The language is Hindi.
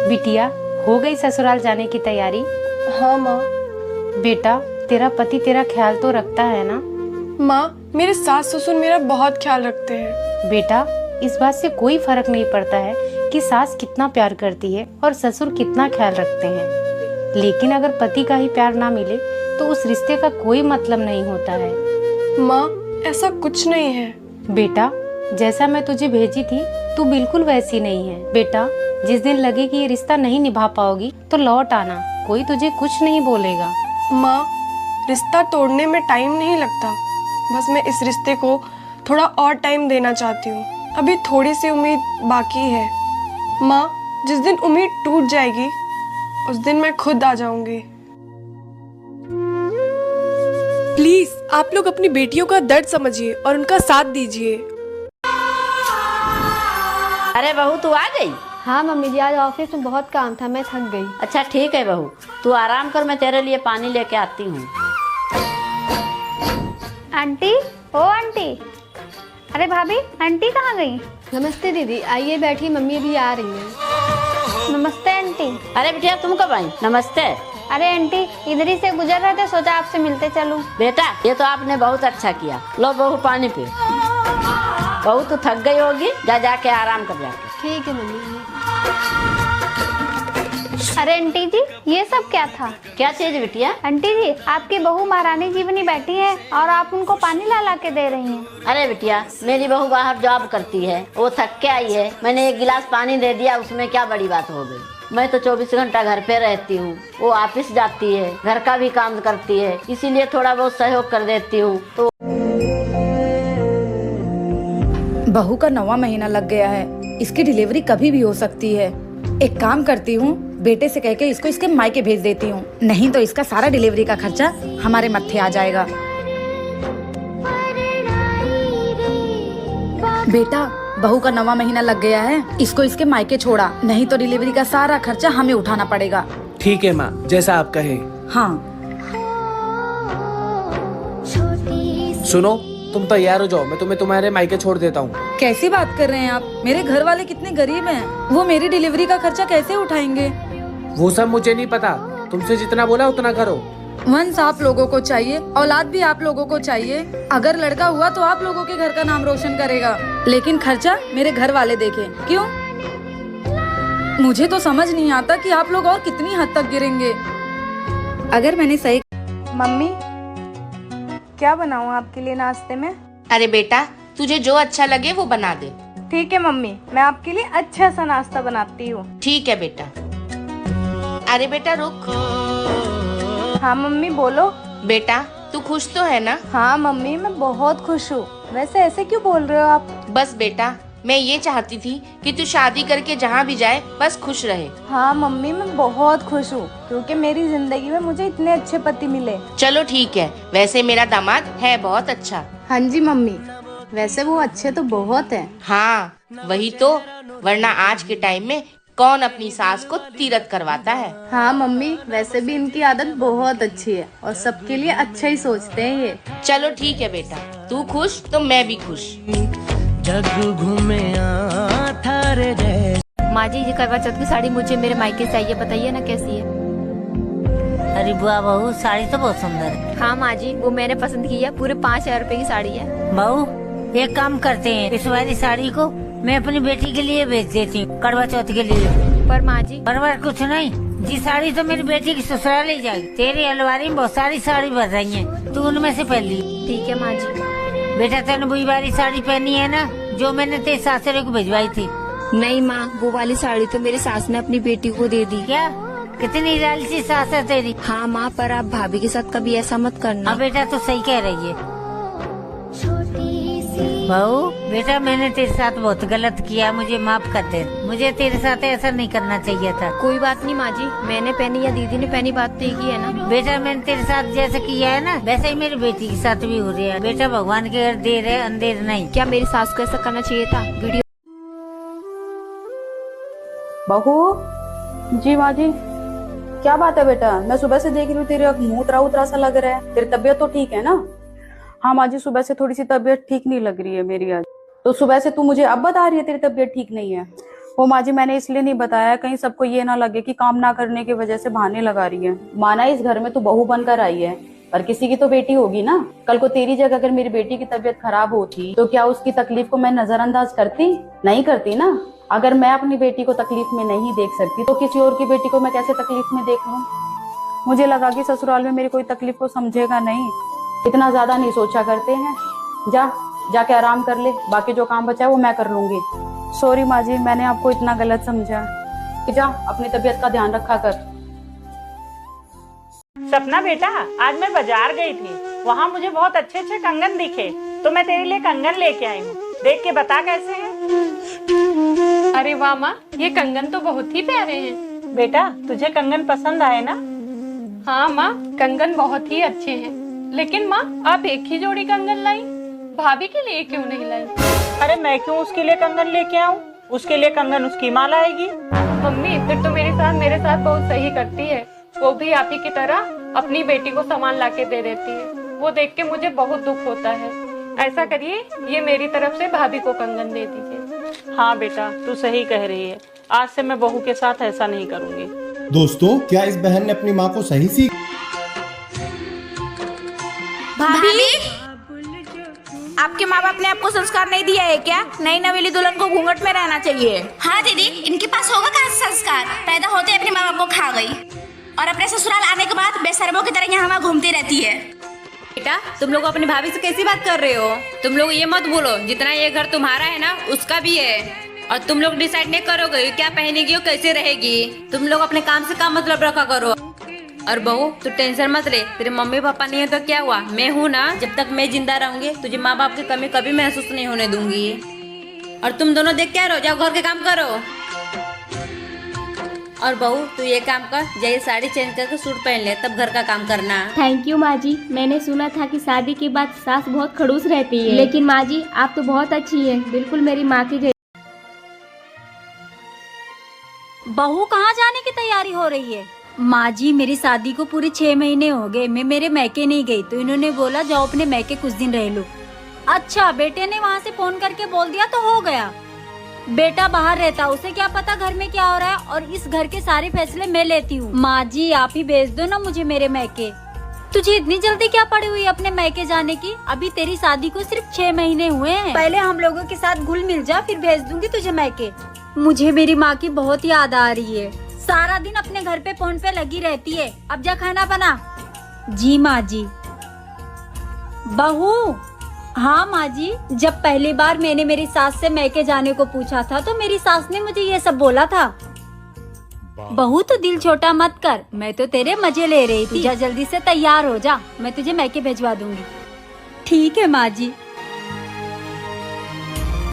बिटिया, हो गई ससुराल जाने की तैयारी? हाँ माँ। बेटा, तेरा पति तेरा ख्याल तो रखता है ना? माँ, मेरे सास ससुर मेरा बहुत ख्याल रखते हैं। बेटा, इस बात से कोई फर्क नहीं पड़ता है कि सास कितना प्यार करती है और ससुर कितना ख्याल रखते हैं, लेकिन अगर पति का ही प्यार ना मिले तो उस रिश्ते का कोई मतलब नहीं होता है। माँ, ऐसा कुछ नहीं है। बेटा, जैसा मैं तुझे भेजी थी तू बिल्कुल वैसी नहीं है। बेटा, जिस दिन लगे कि ये रिश्ता नहीं निभा पाओगी तो लौट आना, कोई तुझे कुछ नहीं बोलेगा। माँ, रिश्ता तोड़ने में टाइम नहीं लगता, बस मैं इस रिश्ते को थोड़ा और टाइम देना चाहती हूँ। अभी थोड़ी सी उम्मीद बाकी है। माँ, जिस दिन उम्मीद टूट जाएगी उस दिन मैं खुद आ जाऊंगी। प्लीज आप लोग अपनी बेटियों का दर्द समझिए और उनका साथ दीजिए। अरे बहू, तू आ गई? हाँ मम्मी जी, आज ऑफिस में बहुत काम था, मैं थक गई। अच्छा ठीक है बहू, तू आराम कर, मैं तेरे लिए पानी लेके आती हूँ। आंटी, ओ आंटी। अरे भाभी, आंटी कहाँ गई? नमस्ते दीदी, आइए बैठिए, मम्मी अभी आ रही हैं। नमस्ते आंटी। अरे बिटिया, तुम कब आई? नमस्ते। अरे आंटी, इधर ही से गुजर रहे थे, सोचा आपसे मिलते चलूं। बेटा, ये तो आपने बहुत अच्छा किया। लो बहू, पानी पी। बहू तो थक गई होगी, जा जाके आराम कर जाके। ठीक है मम्मी। अरे आंटी जी, ये सब क्या था? क्या चीज बिटिया? आंटी जी, आपकी बहू महारानी जीवनी बैठी है और आप उनको पानी ला ला के दे रही हैं। अरे बिटिया, मेरी बहू बाहर जॉब करती है, वो थक के आई है, मैंने एक गिलास पानी दे दिया, उसमें क्या बड़ी बात हो गई। मैं तो 24 घंटा घर पे रहती हूँ, वो ऑफिस जाती है, घर का भी काम करती है, इसीलिए थोड़ा बहुत सहयोग कर देती हूँ। तो बहू का 9वां महीना लग गया है, इसकी डिलीवरी कभी भी हो सकती है। एक काम करती हूँ, बेटे से कह के इसको इसके मायके भेज देती हूँ, नहीं तो इसका सारा डिलीवरी का खर्चा हमारे मत्थे आ जाएगा। बेटा, बहू का 9वां महीना लग गया है, इसको इसके मायके छोड़ा, नहीं तो डिलीवरी का सारा खर्चा हमें उठाना पड़ेगा। ठीक है माँ, जैसा आप कहे। हाँ सुनो, तुम तैयार हो जाओ, मैं तुम्हें तुम्हारे मायके छोड़ देता हूँ। कैसी बात कर रहे हैं आप? मेरे घर वाले कितने गरीब हैं, वो मेरी डिलीवरी का खर्चा कैसे उठाएंगे? वो सब मुझे नहीं पता, तुमसे जितना बोला उतना करो। वंश आप लोगों को चाहिए, औलाद भी आप लोगों को चाहिए। अगर लड़का हुआ तो आप लोगों के घर का नाम रोशन करेगा, लेकिन खर्चा मेरे घर वाले देखें। क्यों? मुझे तो समझ नहीं आता कि आप लोग और कितनी हद तक गिरेंगे। अगर मैंने सही। मम्मी, क्या बनाऊं आपके लिए नाश्ते में? अरे बेटा, तुझे जो अच्छा लगे वो बना दे। ठीक है मम्मी, मैं आपके लिए अच्छा सा नाश्ता बनाती हूँ। ठीक है बेटा। अरे बेटा रुक। हाँ मम्मी बोलो। बेटा, तू खुश तो है ना? हाँ मम्मी, मैं बहुत खुश हूँ। वैसे ऐसे क्यों बोल रहे हो आप? बस बेटा, मैं ये चाहती थी कि तू शादी करके जहाँ भी जाए बस खुश रहे। हाँ मम्मी, मैं बहुत खुश हूँ क्योंकि मेरी जिंदगी में मुझे इतने अच्छे पति मिले। चलो ठीक है, वैसे मेरा दामाद है बहुत अच्छा। हाँ जी मम्मी, वैसे वो अच्छे तो बहुत हैं। हाँ वही तो, वरना आज के टाइम में कौन अपनी सास को तीरथ करवाता है। हाँ मम्मी, वैसे भी इनकी आदत बहुत अच्छी है और सबके लिए अच्छा ही सोचते हैं ये। चलो ठीक है बेटा, तू खुश तो मैं भी खुश। माँ जी, ये करवा चौथ की साड़ी मुझे मेरे मायके से चाहिए, बताइए ना कैसी है? अरे बुआ बहू, साड़ी तो बहुत सुंदर है। हाँ माँ जी, वो मैंने पसंद की है, पूरे 5000 रुपए की साड़ी है। बहू, एक काम करते हैं, इस वाली साड़ी को मैं अपनी बेटी के लिए बेच देती हूँ, करवा चौथ के लिए। पर माँ जी, परवर कुछ नहीं, जी साड़ी तो मेरी बेटी की ससुराल ले जाएगी। तेरी अलमारी में बहुत सारी साड़ी भर रही है, तू उनमें से पहली। ठीक है माँ जी। बेटा, तेने वही वाली साड़ी पहनी है ना जो मैंने तेरे सासरे को भिजवाई थी? नहीं माँ, वो वाली साड़ी तो मेरी सास ने अपनी बेटी को दे दी। क्या? कितनी लालची सास है तेरी। हाँ माँ, पर आप भाभी के साथ कभी ऐसा मत करना। हाँ बेटा, तो सही कह रही है। बहू बेटा, मैंने तेरे साथ बहुत गलत किया, मुझे माफ कर दे। मुझे तेरे साथ ऐसा नहीं करना चाहिए था। कोई बात नहीं माँ जी, मैंने पहनी या दीदी ने पहनी बात तय की है ना। बेटा, मैंने तेरे साथ जैसा किया है ना वैसा ही मेरी बेटी के साथ भी हो रहा है। बेटा, भगवान के घर देर है अंधेर नहीं। क्या मेरी सास को ऐसा करना चाहिए था? वीडियो। बहू जी। माँ जी, क्या बात है बेटा? मैं सुबह से देख रही हूँ तेरे मुंह उतरा उतरा सा लग रहा है। तेरी तबीयत तो ठीक है ना? हाँ माँ जी, सुबह से थोड़ी सी तबीयत ठीक नहीं लग रही है मेरी आज। तो सुबह से तू मुझे अब बता रही है तेरी तबीयत ठीक नहीं है? वो माँ जी मैंने इसलिए नहीं बताया कहीं सबको ये ना लगे कि काम ना करने की वजह से बहाने लगा रही है। माना इस घर में तो बहू बनकर आई है, पर किसी की तो बेटी होगी ना। कल को तेरी जगह अगर मेरी बेटी की तबीयत खराब होती तो क्या उसकी तकलीफ को मैं नजरअंदाज करती? नहीं करती ना। अगर मैं अपनी बेटी को तकलीफ में नहीं देख सकती तो किसी और की बेटी को मैं कैसे तकलीफ में देख लूं? मुझे लगा कि ससुराल में मेरी कोई तकलीफ को समझेगा नहीं। इतना ज्यादा नहीं सोचा करते हैं। जाके आराम कर ले, बाकी जो काम बचा है वो मैं कर लूंगी। सॉरी माँ जी, मैंने आपको इतना गलत समझा। जा अपनी तबीयत का ध्यान रखा कर। सपना बेटा, आज मैं बाजार गई थी, वहाँ मुझे बहुत अच्छे अच्छे कंगन दिखे, तो मैं तेरे लिए कंगन लेके आई हूँ। देख के बता कैसे हैं। अरे वाह माँ, ये कंगन तो बहुत ही प्यारे हैं। बेटा तुझे कंगन पसंद आए ना? हाँ माँ, कंगन बहुत ही अच्छे हैं। लेकिन माँ, आप एक ही जोड़ी कंगन लाई, भाभी के लिए क्यों नहीं लाई? अरे मैं क्यों उसके लिए कंगन लेके आऊँ? उसके लिए कंगन उसकी माँ लाएगी। मम्मी फिर तो मेरे साथ बहुत सही करती है। वो भी आप ही की तरह अपनी बेटी को सामान लाके दे देती है। वो देख के मुझे बहुत दुख होता है। ऐसा करिए, ये मेरी तरफ से भाभी को कंगन दे दीजिए। हाँ बेटा, तू सही कह रही है। आज से मैं बहू के साथ ऐसा नहीं करूँगी। दोस्तों, क्या इस बहन ने अपनी माँ को सही सीख? भाभी, आपके माँ बाप ने आपको संस्कार नहीं दिया है क्या? नई नवेली दुल्हन को घूंघट में रहना चाहिए। हाँ दीदी, इनके पास होगा कहाँ से संस्कार? पैदा होते अपने माँ बाप को खा गई और अपने ससुराल आने के बाद बेशर्मों की तरह यहाँ वहाँ घूमती रहती है। बेटा, तुम लोग अपनी भाभी से कैसी बात कर रहे हो? तुम लोग ये मत बोलो, जितना ये घर तुम्हारा है ना, उसका भी है। और तुम लोग डिसाइड नहीं करोगे क्या पहनेगी और कैसे रहेगी। तुम लोग अपने काम से काम मतलब रखा करो। और बहू, तू टेंशन मत ले, तेरे मम्मी पापा नहीं है तो क्या हुआ, मैं हूँ ना। जब तक मैं जिंदा रहूंगी तुझे माँ बाप की कमी कभी महसूस नहीं होने दूंगी। और तुम दोनों देख क्या रहो, जाओ घर के काम करो। और बहू, तू ये काम कर, जाइए साड़ी चेंज करके सूट पहन ले, तब घर का काम करना। थैंक यू माँ जी। मैंने सुना था कि शादी के बाद सास बहुत खड़ूस रहती है, लेकिन माँ जी आप तो बहुत अच्छी है, बिल्कुल मेरी माँ की जैसी। बहू कहाँ जाने की तैयारी हो रही है? माँ जी, मेरी शादी को पूरे 6 महीने हो गए, मैं मेरे मैके नहीं गई, तो इन्होंने बोला जाओ अपने मैके कुछ दिन रह लो। अच्छा, बेटे ने वहाँ से फोन करके बोल दिया तो हो गया। बेटा बाहर रहता, उसे क्या पता घर में क्या हो रहा है, और इस घर के सारे फैसले मैं लेती हूँ। माँ जी आप ही भेज दो ना मुझे मेरे मैके। तुझे इतनी जल्दी क्या पड़ी हुई है अपने मैके जाने की? अभी तेरी शादी को सिर्फ 6 महीने हुए हैं। पहले हम लोगों के साथ घुल मिल जा, फिर भेज दूंगी तुझे मैके। मुझे मेरी माँ की बहुत याद आ रही है, सारा दिन अपने घर पे फोन पे लगी रहती है। अब जा खाना बना। जी माँ जी। बहू। हाँ माँ जी, जब पहली बार मैंने मेरी सास से मैके जाने को पूछा था तो मेरी सास ने मुझे ये सब बोला था। बहू तो दिल छोटा मत कर, मैं तो तेरे मजे ले रही थी। जा जल्दी से तैयार हो जा, मैं तुझे मैके भिजवा दूंगी। ठीक है माँ जी।